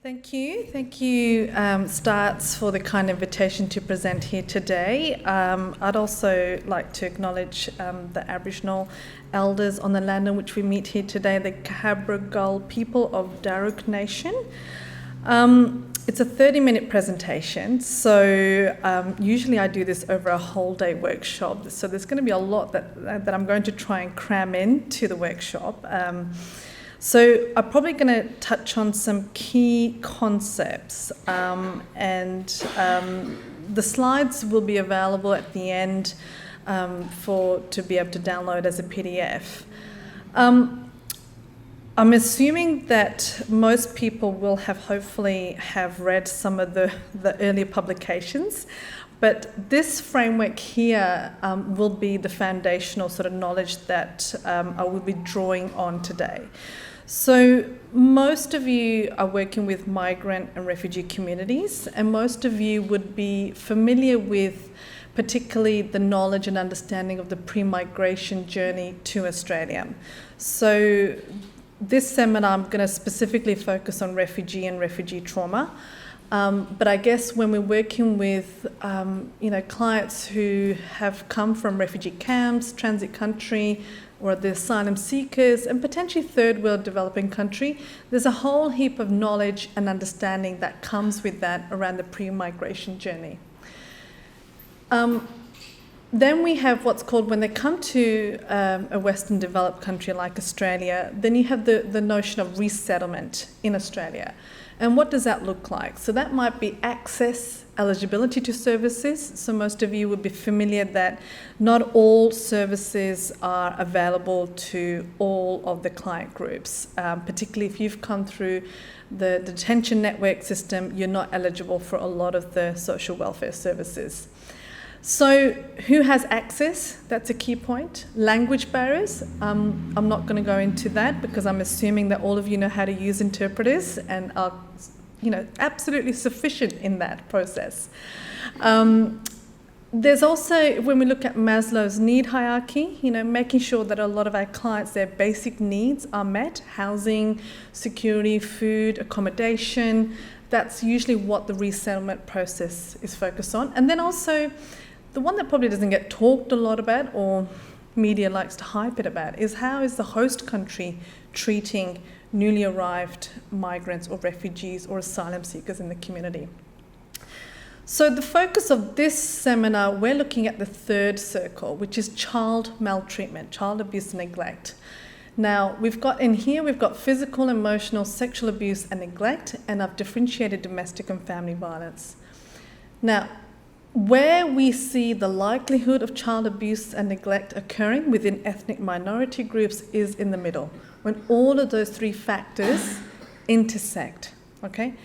Thank you. Thank you, Starts, for the kind invitation to present here today. I'd also like to acknowledge the Aboriginal elders on the land on which we meet here today, the Cabra people of Darug Nation. It's a 30-minute presentation, so usually I do this over a whole day workshop, so there's going to be a lot that I'm going to try and cram into the workshop. So I'm probably going to touch on some key concepts, and the slides will be available at the end to be able to download as a PDF. I'm assuming that most people will hopefully have read some of the earlier publications, but this framework here will be the foundational sort of knowledge that I will be drawing on today. So most of you are working with migrant and refugee communities, and most of you would be familiar with particularly the knowledge and understanding of the pre-migration journey to Australia. So this seminar, I'm going to specifically focus on refugee and refugee trauma. But I guess when we're working with clients who have come from refugee camps, transit country, or the asylum seekers, and potentially third world developing country, there's a whole heap of knowledge and understanding that comes with that around the pre-migration journey. Then we have what's called, when they come to a Western developed country like Australia, then you have the notion of resettlement in Australia. And what does that look like? So that might be access, eligibility to services. So most of you would be familiar that not all services are available to all of the client groups. Particularly if you've come through the detention network system, you're not eligible for a lot of the social welfare services. So who has access? That's a key point. Language barriers. I'm not going to go into that because I'm assuming that all of you know how to use interpreters and are, absolutely sufficient in that process. There's also, when we look at Maslow's need hierarchy, making sure that a lot of our clients, their basic needs are met: housing, security, food, accommodation. That's usually what the resettlement process is focused on. And then also, the one that probably doesn't get talked a lot about, or media likes to hype it about, is how is the host country treating newly arrived migrants or refugees or asylum seekers in the community. So the focus of this seminar, we're looking at the third circle, which is child maltreatment, child abuse and neglect. Now, we've got physical, emotional, sexual abuse and neglect, and I've differentiated domestic and family violence. Now, where we see the likelihood of child abuse and neglect occurring within ethnic minority groups is in the middle, when all of those three factors intersect, okay?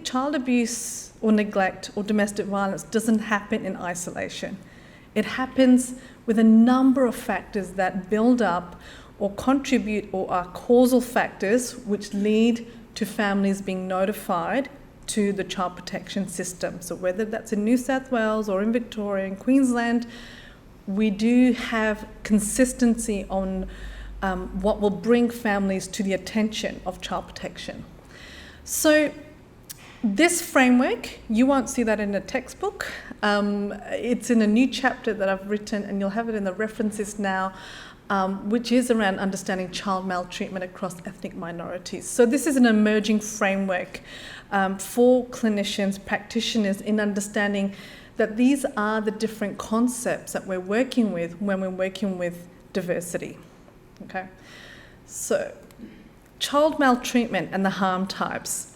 Child abuse or neglect or domestic violence doesn't happen in isolation. It happens with a number of factors that build up or contribute or are causal factors which lead to families being notified to the child protection system. So whether that's in New South Wales or in Victoria and Queensland, we do have consistency on what will bring families to the attention of child protection. So this framework, you won't see that in a textbook. It's in a new chapter that I've written, and you'll have it in the references now, which is around understanding child maltreatment across ethnic minorities. So this is an emerging framework for clinicians, practitioners, in understanding that these are the different concepts that we're working with when we're working with diversity. Okay, so child maltreatment and the harm types.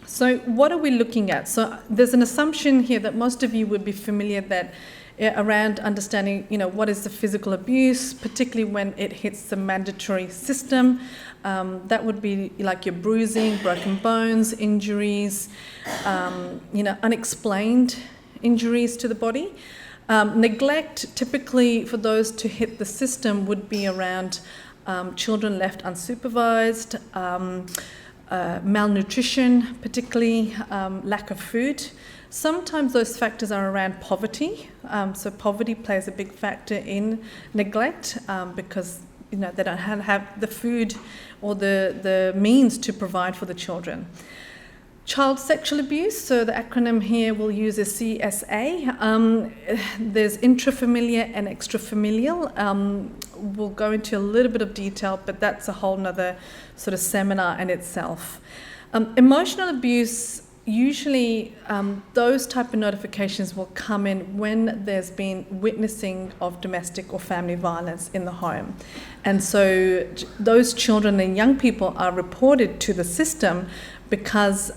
So what are we looking at? So there's an assumption here that most of you would be familiar that around understanding, what is the physical abuse, particularly when it hits the mandatory system. That would be like your bruising, broken bones, injuries, unexplained injuries to the body. Neglect, typically for those to hit the system, would be around children left unsupervised, malnutrition, particularly lack of food. Sometimes those factors are around poverty. So poverty plays a big factor in neglect because they don't have the food or the means to provide for the children. Child sexual abuse, so the acronym here we'll use is CSA. There's intrafamilial and extrafamilial. We'll go into a little bit of detail, but that's a whole nother sort of seminar in itself. Emotional abuse, usually those type of notifications will come in when there's been witnessing of domestic or family violence in the home. And so those children and young people are reported to the system because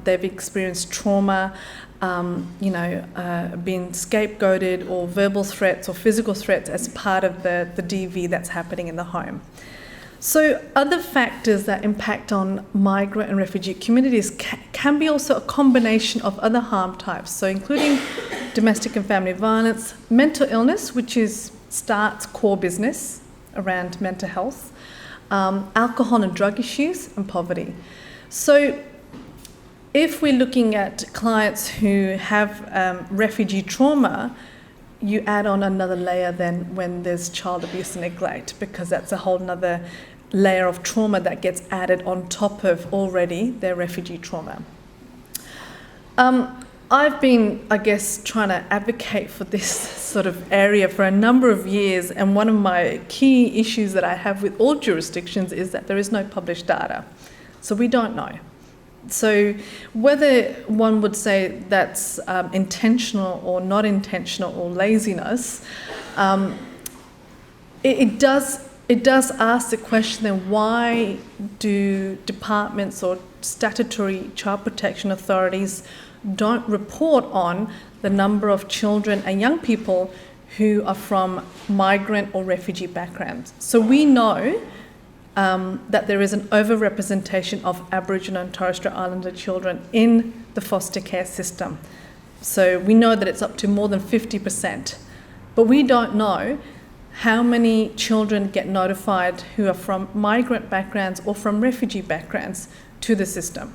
they've experienced trauma, been scapegoated, or verbal threats or physical threats as part of the DV that's happening in the home. So other factors that impact on migrant and refugee communities can be also a combination of other harm types, so including domestic and family violence, mental illness, which starts core business around mental health, alcohol and drug issues, and poverty. So if we're looking at clients who have refugee trauma, you add on another layer then when there's child abuse and neglect, because that's a whole nother layer of trauma that gets added on top of already their refugee trauma. I've been, trying to advocate for this sort of area for a number of years, and one of my key issues that I have with all jurisdictions is that there is no published data. So we don't know. So whether one would say that's intentional or not intentional or laziness, it does ask the question then, why do departments or statutory child protection authorities don't report on the number of children and young people who are from migrant or refugee backgrounds? So we know that there is an overrepresentation of Aboriginal and Torres Strait Islander children in the foster care system. So we know that it's up to more than 50%. But we don't know how many children get notified who are from migrant backgrounds or from refugee backgrounds to the system.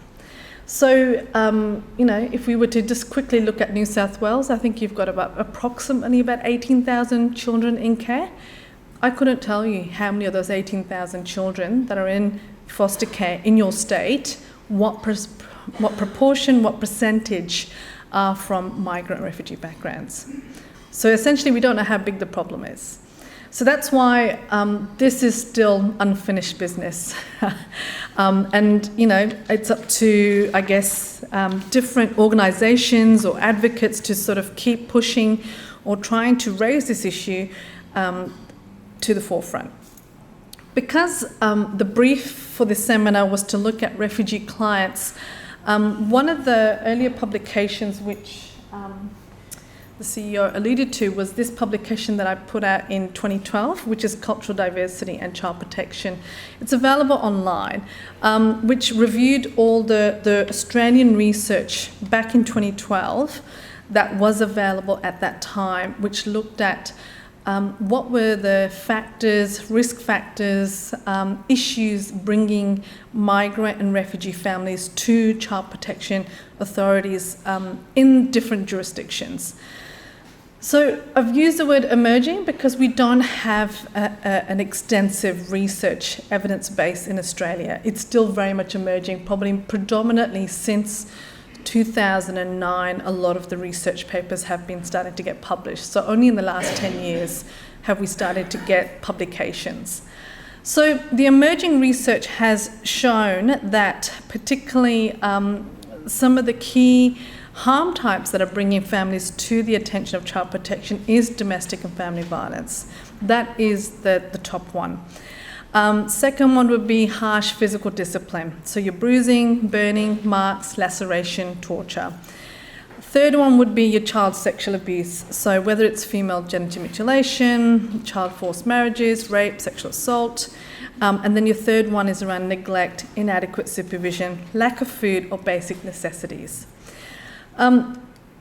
So, if we were to just quickly look at New South Wales, I think you've got approximately about 18,000 children in care. I couldn't tell you how many of those 18,000 children that are in foster care in your state, what proportion, what percentage are from migrant and refugee backgrounds. So essentially we don't know how big the problem is. So that's why this is still unfinished business. It's up to, different organisations or advocates to sort of keep pushing or trying to raise this issue to the forefront. Because the brief for this seminar was to look at refugee clients, one of the earlier publications which the CEO alluded to was this publication that I put out in 2012, which is Cultural Diversity and Child Protection. It's available online, which reviewed all the Australian research back in 2012 that was available at that time, which looked at what were the factors, risk factors, issues bringing migrant and refugee families to child protection authorities in different jurisdictions. So I've used the word emerging because we don't have an extensive research evidence base in Australia. It's still very much emerging, probably predominantly since 2009, a lot of the research papers have been starting to get published. So only in the last 10 years have we started to get publications. So the emerging research has shown that particularly some of the key harm types that are bringing families to the attention of child protection is domestic and family violence. That is the top one. Second one would be harsh physical discipline. So your bruising, burning, marks, laceration, torture. Third one would be your child sexual abuse. So whether it's female genital mutilation, child forced marriages, rape, sexual assault. And then your third one is around neglect, inadequate supervision, lack of food or basic necessities.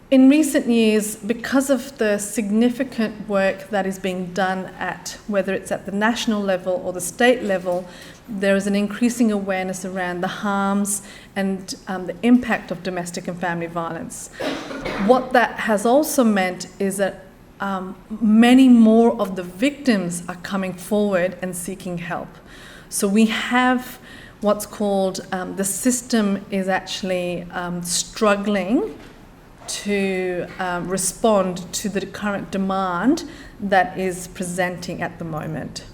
In recent years, because of the significant work that is being done at, whether it's at the national level or the state level, there is an increasing awareness around the harms and the impact of domestic and family violence. What that has also meant is that many more of the victims are coming forward and seeking help. So we have what's called the system is actually struggling to respond to the current demand that is presenting at the moment.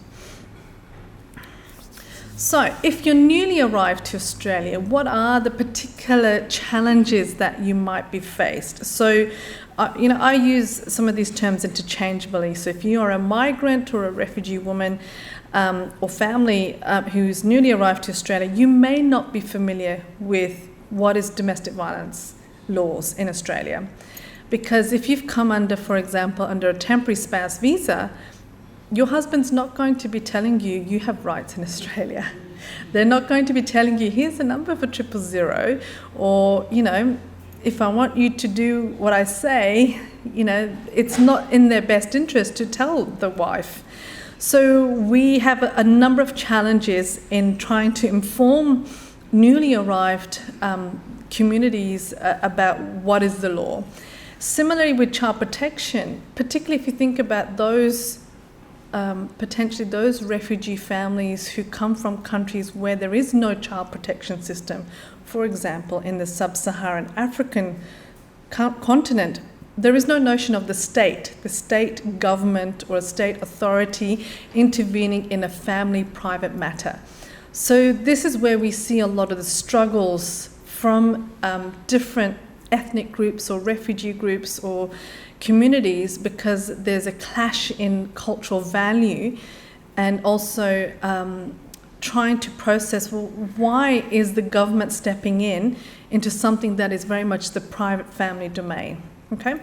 So, if you're newly arrived to Australia, what are the particular challenges that you might be faced? So, I use some of these terms interchangeably. So, if you are a migrant or a refugee woman or family who's newly arrived to Australia, you may not be familiar with what is domestic violence laws in Australia. Because if you've come under, for example, under a temporary spouse visa, your husband's not going to be telling you you have rights in Australia. They're not going to be telling you here's the number for 000, or if I want you to do what I say, it's not in their best interest to tell the wife. So we have a number of challenges in trying to inform newly arrived communities about what is the law. Similarly with child protection, particularly if you think about those potentially those refugee families who come from countries where there is no child protection system. For example, in the sub-Saharan African continent, there is no notion of the state government or a state authority intervening in a family private matter. So this is where we see a lot of the struggles from different ethnic groups or refugee groups or communities, because there's a clash in cultural value, and also trying to process, well, why is the government stepping into something that is very much the private family domain? Okay.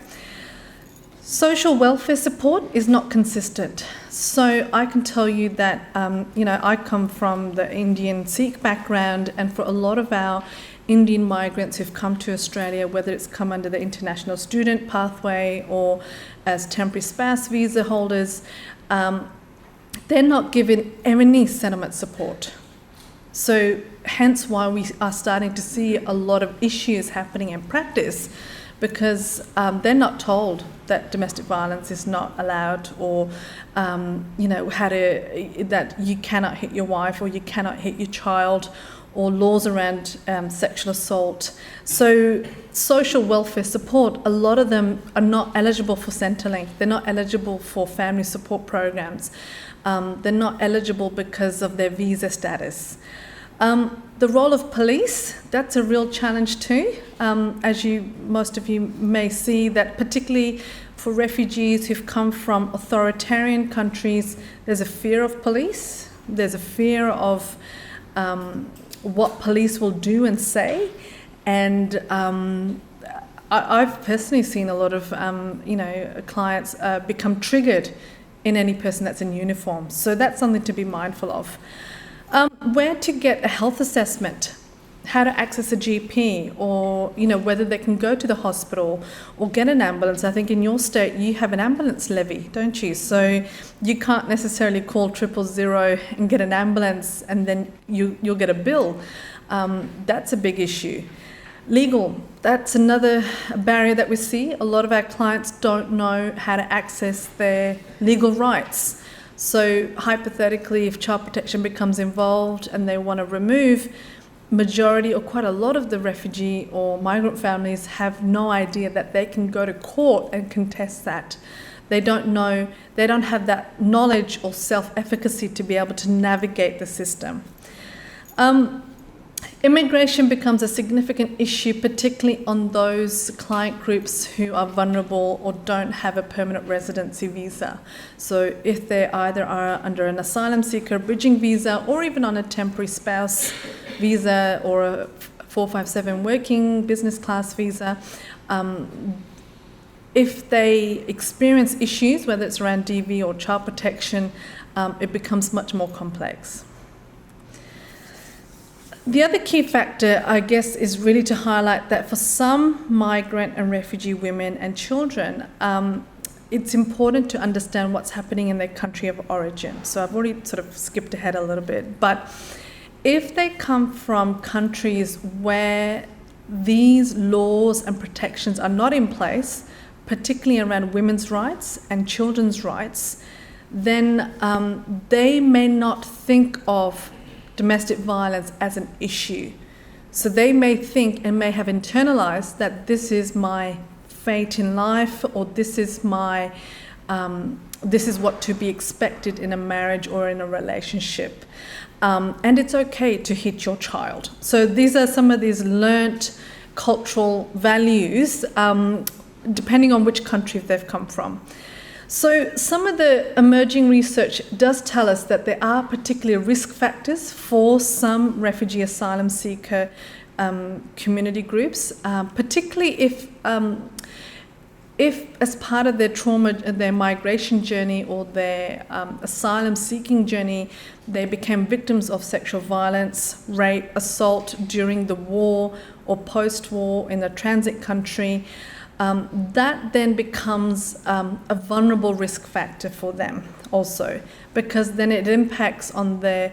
Social welfare support is not consistent. So I can tell you that, I come from the Indian Sikh background, and for a lot of our Indian migrants who've come to Australia, whether it's come under the international student pathway or as temporary spouse visa holders, they're not given any settlement support. So hence why we are starting to see a lot of issues happening in practice, because they're not told that domestic violence is not allowed, or that you cannot hit your wife or you cannot hit your child, or laws around sexual assault. So social welfare support, a lot of them are not eligible for Centrelink. They're not eligible for family support programs. They're not eligible because of their visa status. The role of police, that's a real challenge too. As most of you may see, that particularly for refugees who've come from authoritarian countries, there's a fear of police. There's a fear of what police will do and say. And I've personally seen a lot of clients become triggered in any person that's in uniform. So that's something to be mindful of. Where to get a health assessment, how to access a GP, or whether they can go to the hospital or get an ambulance. I think in your state you have an ambulance levy, don't you? So you can't necessarily call 000 and get an ambulance and then you'll get a bill. That's a big issue. Legal, that's another barrier that we see. A lot of our clients don't know how to access their legal rights. So hypothetically, if child protection becomes involved and they want to remove, majority or quite a lot of the refugee or migrant families have no idea that they can go to court and contest that. They don't know, they don't have that knowledge or self-efficacy to be able to navigate the system. Immigration becomes a significant issue, particularly on those client groups who are vulnerable or don't have a permanent residency visa. So if they either are under an asylum seeker bridging visa, or even on a temporary spouse visa or a 457 working business class visa, if they experience issues, whether it's around DV or child protection, it becomes much more complex. The other key factor, I guess, is really to highlight that for some migrant and refugee women and children, it's important to understand what's happening in their country of origin. So I've already sort of skipped ahead a little bit, but if they come from countries where these laws and protections are not in place, particularly around women's rights and children's rights, then they may not think of domestic violence as an issue. So they may think and may have internalized that this is my fate in life, or this is my this is what to be expected in a marriage or in a relationship. And it's okay to hit your child. So these are some of these learnt cultural values, depending on which country they've come from. So some of the emerging research does tell us that there are particular risk factors for some refugee asylum seeker community groups, particularly if as part of their trauma, their migration journey or their asylum seeking journey, they became victims of sexual violence, rape, assault during the war or post-war in a transit country, that then becomes a vulnerable risk factor for them also, because then it impacts on their,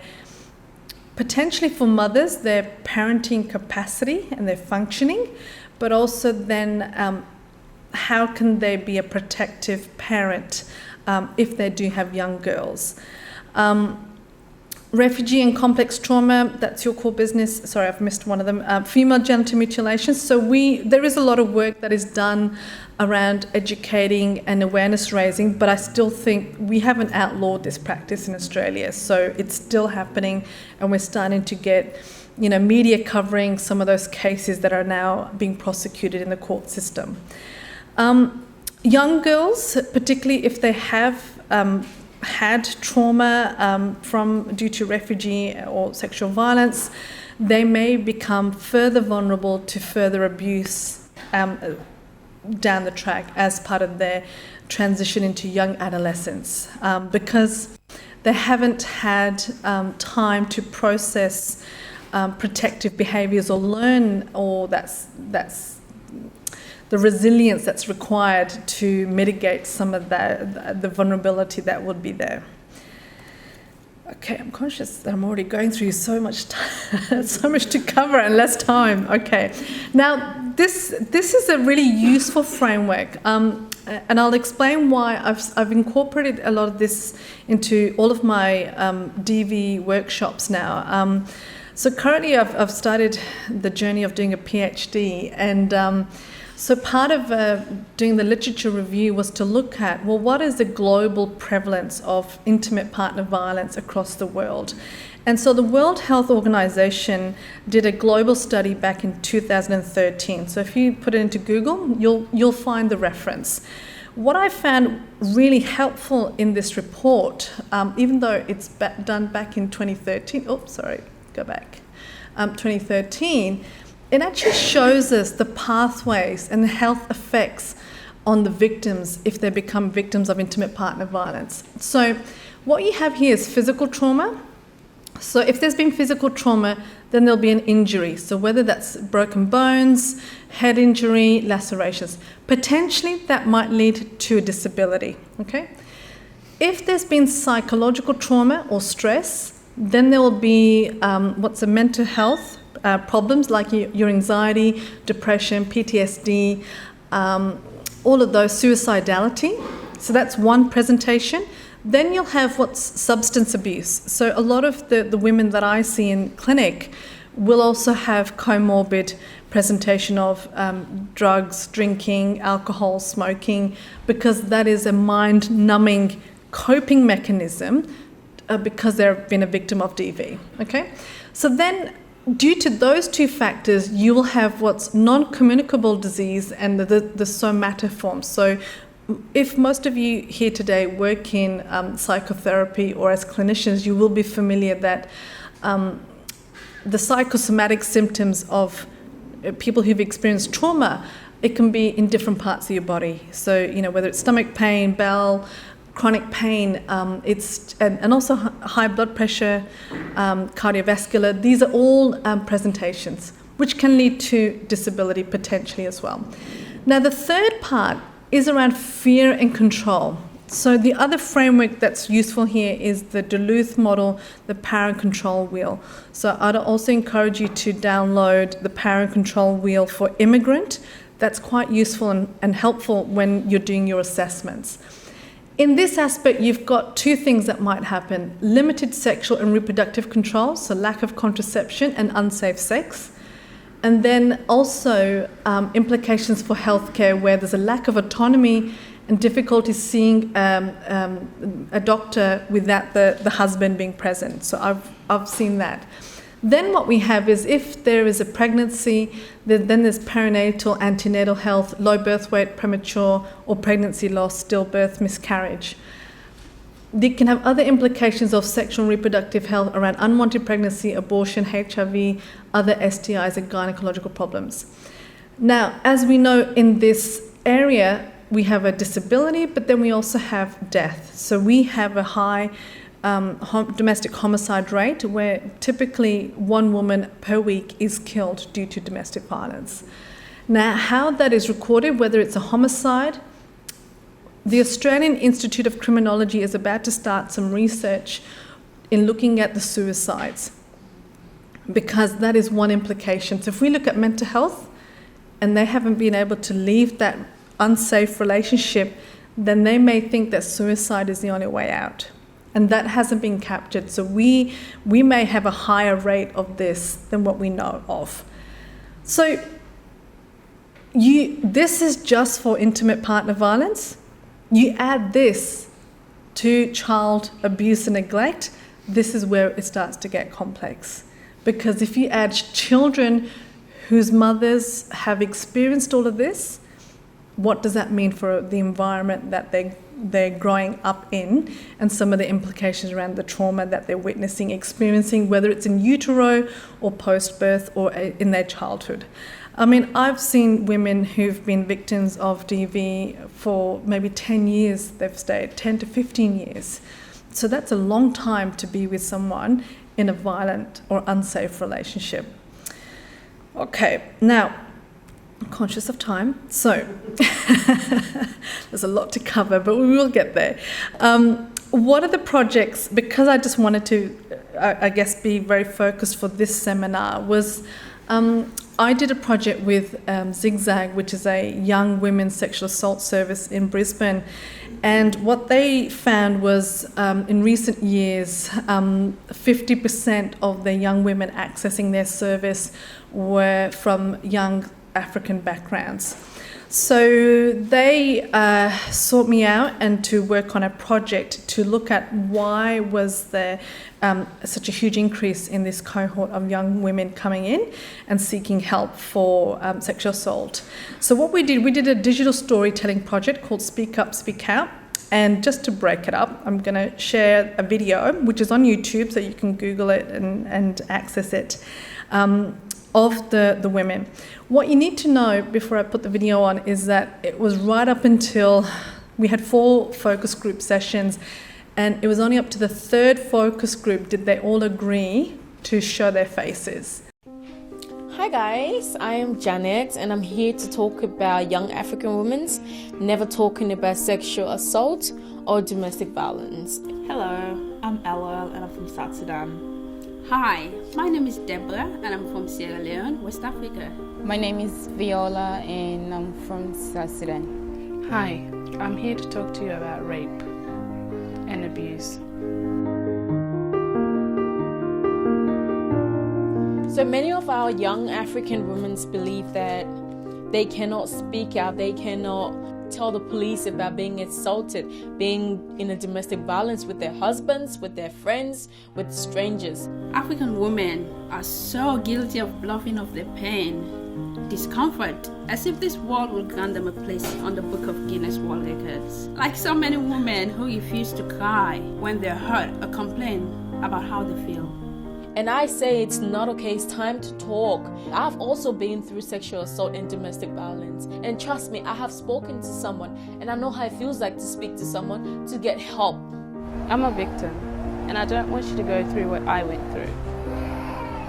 potentially for mothers, their parenting capacity and their functioning, but also then how can they be a protective parent if they do have young girls. Refugee and complex trauma, that's your core business. Sorry, I've missed one of them. Female genital mutilation. So there is a lot of work that is done around educating and awareness raising, but I still think we haven't outlawed this practice in Australia. So it's still happening, and we're starting to get, media covering some of those cases that are now being prosecuted in the court system. Young girls, particularly if they have had trauma due to refugee or sexual violence, they may become further vulnerable to further abuse down the track as part of their transition into young adolescence, because they haven't had time to process protective behaviours or learn, or that's the resilience that's required to mitigate some of the vulnerability that would be there. Okay, I'm conscious that I'm already going through so much so much to cover and less time. Okay, now this is a really useful framework, and I'll explain why I've incorporated a lot of this into all of my DV workshops now. So currently I've started the journey of doing a PhD, and so part of doing the literature review was to look at, well, what is the global prevalence of intimate partner violence across the world? And so the World Health Organization did a global study back in 2013. So if you put it into Google, you'll find the reference. What I found really helpful in this report, even though it's done back in 2013, 2013, it actually shows us the pathways and the health effects on the victims if they become victims of intimate partner violence. So what you have here is physical trauma. So if there's been physical trauma, then there'll be an injury. So whether that's broken bones, head injury, lacerations, potentially that might lead to a disability, okay? If there's been psychological trauma or stress, then there will be what's a mental health problems like your anxiety, depression, PTSD, all of those, suicidality. So that's one presentation. Then you'll have what's substance abuse. So a lot of the women that I see in clinic will also have comorbid presentation of drugs, drinking, alcohol, smoking, because that is a mind-numbing coping mechanism because they've been a victim of DV, okay? So then, due to those two factors, you will have what's non-communicable disease and the somatoform. So if most of you here today work in psychotherapy or as clinicians, you will be familiar that the psychosomatic symptoms of people who've experienced trauma, it can be in different parts of your body. So, whether it's stomach pain, bowel, chronic pain, and also high blood pressure, cardiovascular. These are all presentations which can lead to disability potentially as well. Now, the third part is around fear and control. So the other framework that's useful here is the Duluth model, the power and control wheel. So I'd also encourage you to download the power and control wheel for immigrant. That's quite useful and helpful when you're doing your assessments. In this aspect, you've got two things that might happen: limited sexual and reproductive control, so lack of contraception and unsafe sex. And then also implications for healthcare, where there's a lack of autonomy and difficulty seeing a doctor without the husband being present. So I've seen that. Then what we have is, if there is a pregnancy, then there's perinatal, antenatal health, low birth weight, premature or pregnancy loss, stillbirth, miscarriage. They can have other implications of sexual and reproductive health around unwanted pregnancy, abortion, HIV, other STIs and gynecological problems. Now, as we know in this area, we have a disability, but then we also have death. So we have a high domestic homicide rate, where typically one woman per week is killed due to domestic violence. Now, how that is recorded, whether it's a homicide, the Australian Institute of Criminology is about to start some research in looking at the suicides, because that is one implication. So if we look at mental health and they haven't been able to leave that unsafe relationship, then they may think that suicide is the only way out. And that hasn't been captured. So we may have a higher rate of this than what we know of. So this is just for intimate partner violence. You add this to child abuse and neglect, this is where it starts to get complex. Because if you add children whose mothers have experienced all of this, what does that mean for the environment that they're growing up in, and some of the implications around the trauma that they're witnessing, experiencing, whether it's in utero or post-birth or in their childhood. I mean, I've seen women who've been victims of DV for maybe 10 years, they've stayed, 10 to 15 years. So that's a long time to be with someone in a violent or unsafe relationship. Okay, now, I'm conscious of time, so there's a lot to cover, but we will get there. What are the projects, because I just wanted to, I guess, be very focused for this seminar, was I did a project with Zigzag, which is a young women's sexual assault service in Brisbane. And what they found was, in recent years, 50% of the young women accessing their service were from young African backgrounds. So they sought me out and to work on a project to look at why was there such a huge increase in this cohort of young women coming in and seeking help for sexual assault. So what we did a digital storytelling project called Speak Up, Speak Out. And just to break it up, I'm going to share a video, which is on YouTube, so you can Google it and access it, of the women. What you need to know before I put the video on is that it was right up until we had 4 focus group sessions, and it was only up to the 3rd focus group did they all agree to show their faces. Hi guys, I am Janet and I'm here to talk about young African women never talking about sexual assault or domestic violence. Hello, I'm Ella and I'm from South Sudan. Hi, my name is Deborah and I'm from Sierra Leone, West Africa. My name is Viola and I'm from South Sudan. Hi, I'm here to talk to you about rape and abuse. So many of our young African women believe that they cannot speak out, they cannot tell the police about being assaulted, being in a domestic violence with their husbands, with their friends, with strangers. African women are so guilty of bluffing off their pain, discomfort, as if this world will grant them a place on the Book of Guinness World Records. Like so many women who refuse to cry when they're hurt or complain about how they feel. And I say it's not okay, it's time to talk. I've also been through sexual assault and domestic violence. And trust me, I have spoken to someone and I know how it feels like to speak to someone to get help. I'm a victim and I don't want you to go through what I went through.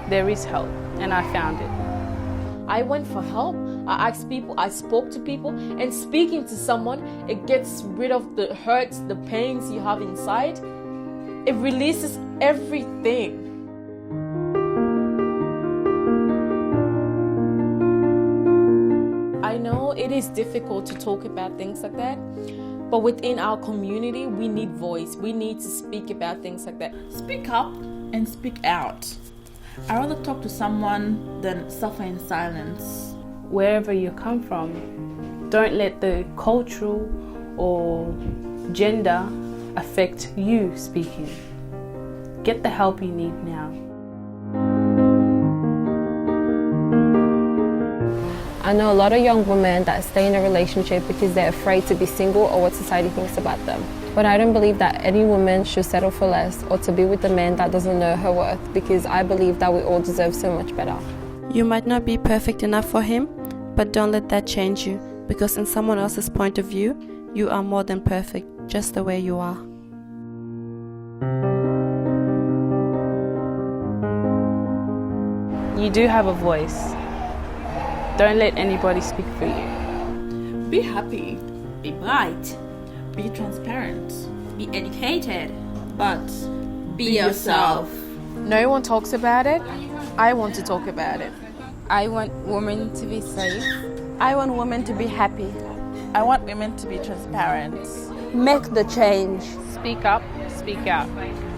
There is help and I found it. I went for help, I asked people, I spoke to people, and speaking to someone, it gets rid of the hurts, the pains you have inside. It releases everything. I know it is difficult to talk about things like that, But within our community, we need voice. We need to speak about things like that. Speak up and speak out. I'd rather talk to someone than suffer in silence. Wherever you come from, don't let the cultural or gender affect you speaking. Get the help you need now. I know a lot of young women that stay in a relationship because they're afraid to be single or what society thinks about them. But I don't believe that any woman should settle for less or to be with a man that doesn't know her worth, because I believe that we all deserve so much better. You might not be perfect enough for him, but don't let that change you, because in someone else's point of view, you are more than perfect, just the way you are. You do have a voice. Don't let anybody speak for you. Be happy, be bright, be transparent, be educated, but be yourself. No one talks about it. I want to talk about it. I want women to be safe. I want women to be happy. I want women to be transparent. Make the change. Speak up, speak out.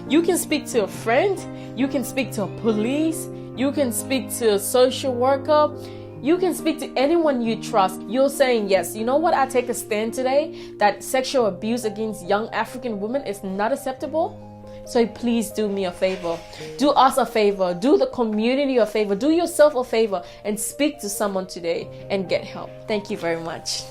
You can speak to a friend. You can speak to a police. You can speak to a social worker. You can speak to anyone you trust. You're saying, yes, you know what? I take a stand today that sexual abuse against young African women is not acceptable. So please do me a favor. Do us a favor. Do the community a favor. Do yourself a favor and speak to someone today and get help. Thank you very much.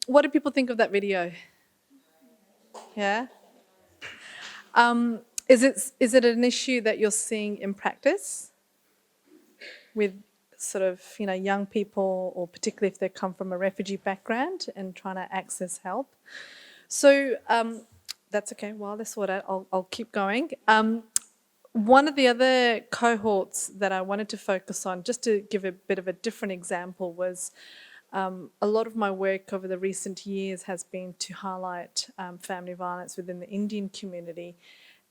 What do people think of that video? Yeah? Is it an issue that you're seeing in practice with sort of, young people, or particularly if they come from a refugee background and trying to access help? So that's okay. While this sort out, I'll keep going. One of the other cohorts that I wanted to focus on, just to give a bit of a different example, was a lot of my work over the recent years has been to highlight family violence within the Indian community,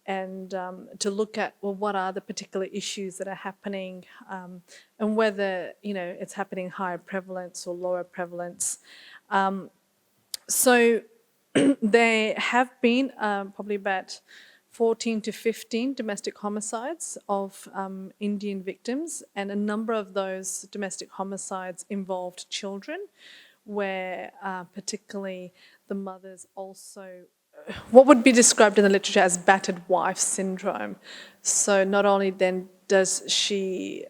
and to look at, well, what are the particular issues that are happening, and whether, it's happening higher prevalence or lower prevalence. So there have been probably about 14 to 15 domestic homicides of Indian victims, and a number of those domestic homicides involved children, where particularly the mothers also, what would be described in the literature as battered wife syndrome. So not only then does she,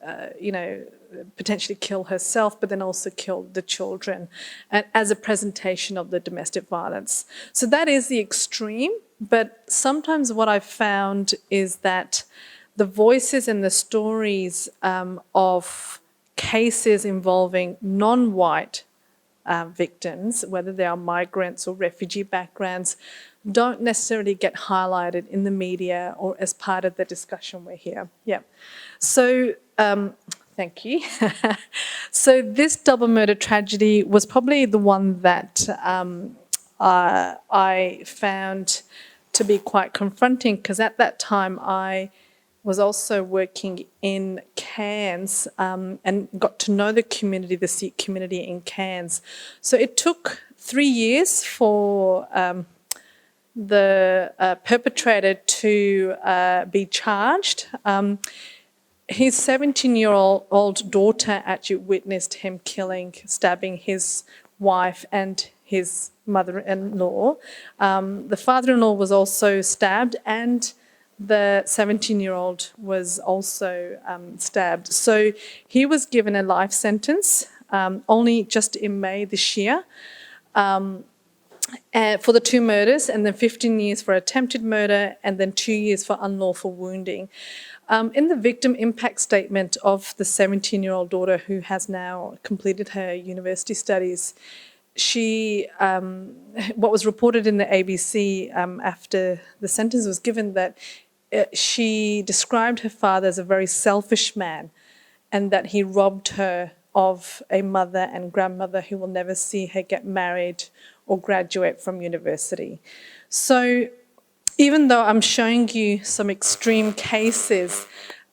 potentially kill herself, but then also kill the children, and as a presentation of the domestic violence. So that is the extreme. But sometimes what I've found is that the voices and the stories of cases involving non-white victims, whether they are migrants or refugee backgrounds, don't necessarily get highlighted in the media or as part of the discussion we're here. Yeah. So thank you. So this double murder tragedy was probably the one that I found to be quite confronting, because at that time I was also working in Cairns and got to know the community, the Sikh community in Cairns. So it took 3 years for the perpetrator to be charged. His 17-year-old daughter actually witnessed him stabbing his wife and his mother-in-law. The father-in-law was also stabbed, and the 17-year-old was also stabbed. So he was given a life sentence only just in May this year for the 2 murders, and then 15 years for attempted murder, and then 2 years for unlawful wounding. In the victim impact statement of the 17-year-old daughter, who has now completed her university studies, she, what was reported in the ABC after the sentence was given, that she described her father as a very selfish man, and that he robbed her of a mother and grandmother who will never see her get married or graduate from university. So even though I'm showing you some extreme cases,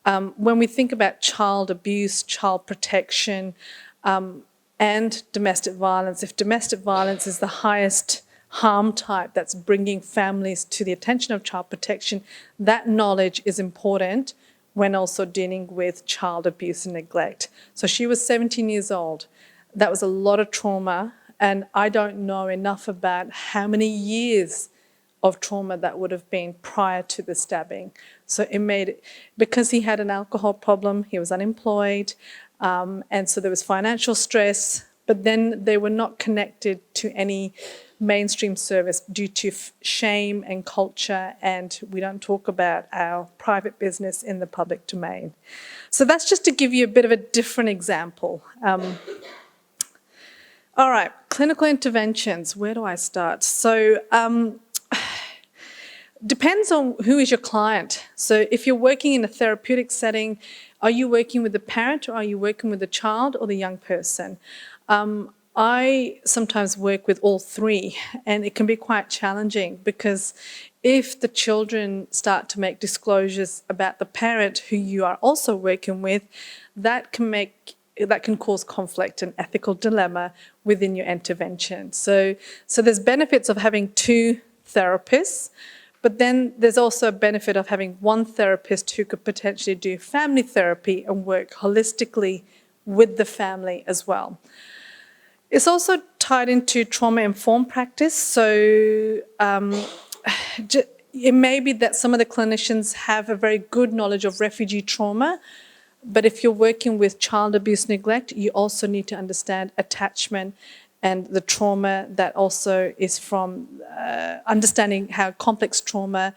when we think about child abuse, child protection, and domestic violence, if domestic violence is the highest harm type that's bringing families to the attention of child protection, that knowledge is important when also dealing with child abuse and neglect. So she was 17 years old. That was a lot of trauma, and I don't know enough about how many years of trauma that would have been prior to the stabbing. So it made it, because he had an alcohol problem, he was unemployed, and so there was financial stress, but then they were not connected to any mainstream service due to shame and culture, and we don't talk about our private business in the public domain. So that's just to give you a bit of a different example. All right, clinical interventions, where do I start? So depends on who is your client. So if you're working in a therapeutic setting, are you working with the parent, or are you working with the child or the young person? I sometimes work with all three, and it can be quite challenging, because if the children start to make disclosures about the parent who you are also working with, that can cause conflict and ethical dilemma within your intervention. So there's benefits of having two therapists, but then there's also a benefit of having one therapist who could potentially do family therapy and work holistically with the family as well. It's also tied into trauma-informed practice. So it may be that some of the clinicians have a very good knowledge of refugee trauma, but if you're working with child abuse neglect, you also need to understand attachment and the trauma that also is from understanding how complex trauma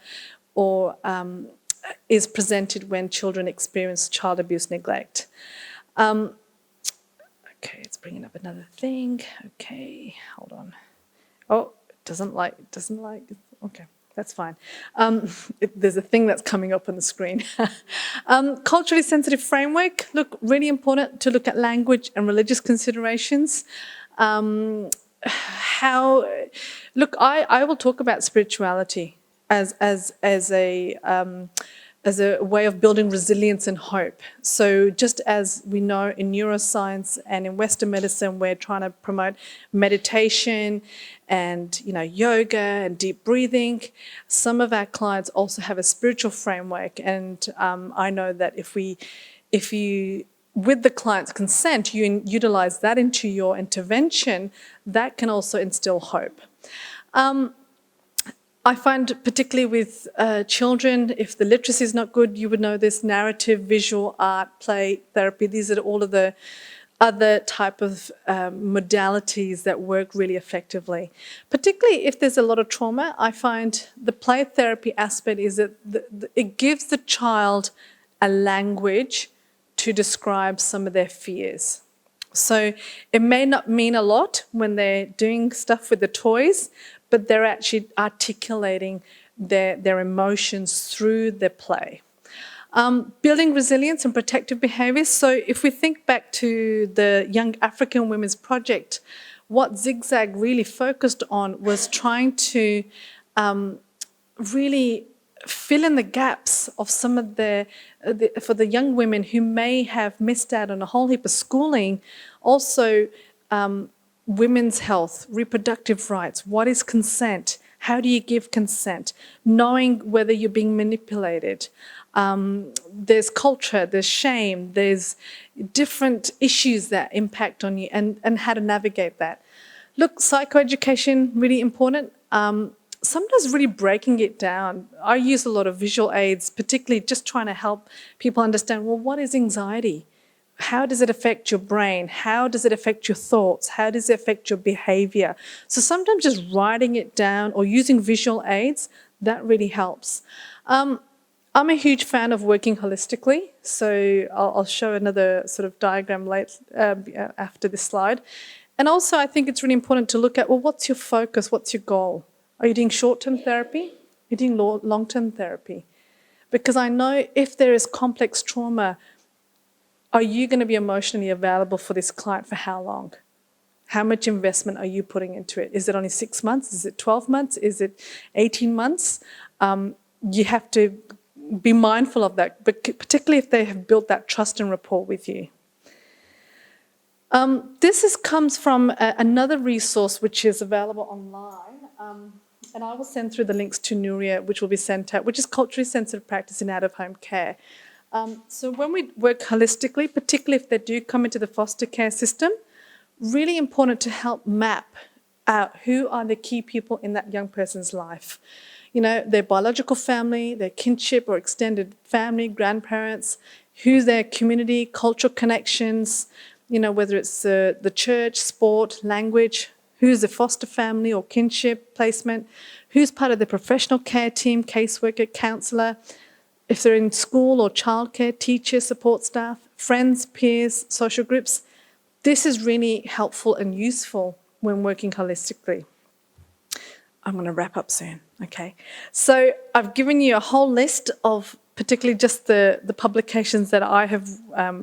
or is presented when children experience child abuse neglect. Okay, it's bringing up another thing. Okay, hold on. Oh, it doesn't like, okay, that's fine. There's a thing that's coming up on the screen. Culturally sensitive framework, look, really important to look at language and religious considerations. I will talk about spirituality as a way of building resilience and hope. So just as we know in neuroscience and in Western medicine, we're trying to promote meditation and yoga and deep breathing, some of our clients also have a spiritual framework. And I know that if you, with the client's consent, you utilize that into your intervention, that can also instill hope. I find particularly with children, if the literacy is not good, you would know this: narrative, visual, art, play, therapy. These are all of the other type of modalities that work really effectively. Particularly if there's a lot of trauma, I find the play therapy aspect is that it gives the child a language to describe some of their fears. So it may not mean a lot when they're doing stuff with the toys, but they're actually articulating their emotions through their play. Building resilience and protective behaviours. So if we think back to the Young African Women's Project, what Zigzag really focused on was trying to really fill in the gaps of some of for the young women who may have missed out on a whole heap of schooling. Also, women's health, reproductive rights, what is consent, how do you give consent, knowing whether you're being manipulated. There's culture, there's shame, there's different issues that impact on you, and how to navigate that. Look, psychoeducation, really important. Sometimes really breaking it down. I use a lot of visual aids, particularly just trying to help people understand, well, what is anxiety? How does it affect your brain? How does it affect your thoughts? How does it affect your behaviour? So sometimes just writing it down or using visual aids, that really helps. I'm a huge fan of working holistically, so I'll show another sort of diagram after this slide. And also I think it's really important to look at, well, what's your focus? What's your goal? Are you doing short-term therapy? Are you doing long-term therapy? Because I know if there is complex trauma, are you going to be emotionally available for this client for how long? How much investment are you putting into it? Is it only 6 months? Is it 12 months? Is it 18 months? You have to be mindful of that, but particularly if they have built that trust and rapport with you. Comes from another resource which is available online, and I will send through the links to Nuria, which will be sent out, which is culturally sensitive practice in out-of-home care. So when we work holistically, particularly if they do come into the foster care system, really important to help map out who are the key people in that young person's life. You know, their biological family, their kinship or extended family, grandparents, who's their community, cultural connections, you know, whether it's the church, sport, language, who's the foster family or kinship placement, who's part of the professional care team, caseworker, counsellor, if they're in school or childcare, teachers, support staff, friends, peers, social groups. This is really helpful and useful when working holistically. I'm going to wrap up soon, okay? So I've given you a whole list of particularly just the publications that I have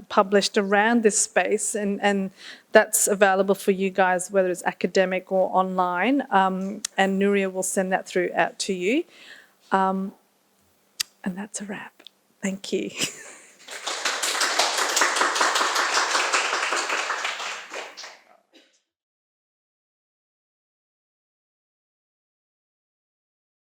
published around this space, and that's available for you guys, whether it's academic or online, and Nuria will send that out to you. And that's a wrap. Thank you.